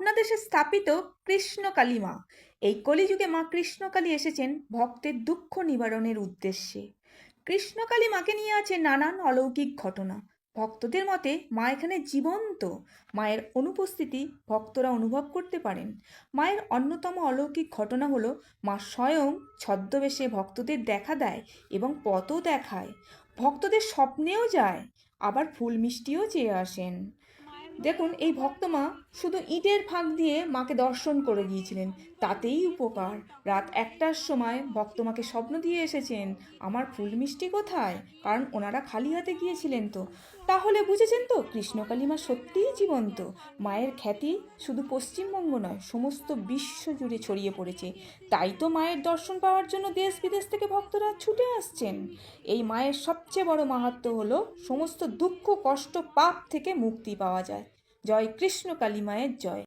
স্বপ্নাদেশে স্থাপিত কৃষ্ণকালী মা। এই কলিযুগে মা কৃষ্ণকালী এসেছেন ভক্তের দুঃখ নিবারণের উদ্দেশ্যে। কৃষ্ণকালী মাকে নিয়ে আছে নানান অলৌকিক ঘটনা। ভক্তদের মতে মা এখানে জীবন্ত। মায়ের অনুপস্থিতি ভক্তরা অনুভব করতে পারেন। মায়ের অন্যতম অলৌকিক ঘটনা হলো মা স্বয়ং ছদ্মবেশে ভক্তদের দেখা দেয় এবং পথও দেখায়। ভক্তদের স্বপ্নেও যায়, আবার ফুল মিষ্টিও চেয়ে আসেন। দেখুন, এই ভক্তমা শুধু ইটের ফাঁক দিয়ে মাকে দর্শন করে গিয়েছিলেন, তাতেই উপকার। রাত 1টার সময় ভক্তমাকে স্বপ্ন দিয়ে এসেছেন, আমার ফুল মিষ্টি কোথায়? কারণ ওনারা খালি হাতে গিয়েছিলেন তো। তাহলে বুঝেছেন তো, কৃষ্ণকালী মা সত্যিই জীবন্ত। মায়ের খ্যাতি শুধু পশ্চিমবঙ্গ নয়, সমস্ত বিশ্ব জুড়ে ছড়িয়ে পড়েছে। তাই তো মায়ের দর্শন পাওয়ার জন্য দেশ বিদেশ থেকে ভক্তরা ছুটে আসছেন। এই মায়ের সবচেয়ে বড় মাহাত্ম্য হলো সমস্ত দুঃখ কষ্ট পাপ থেকে মুক্তি পাওয়া যায়। জয় কৃষ্ণ কালী মায়ের জয়।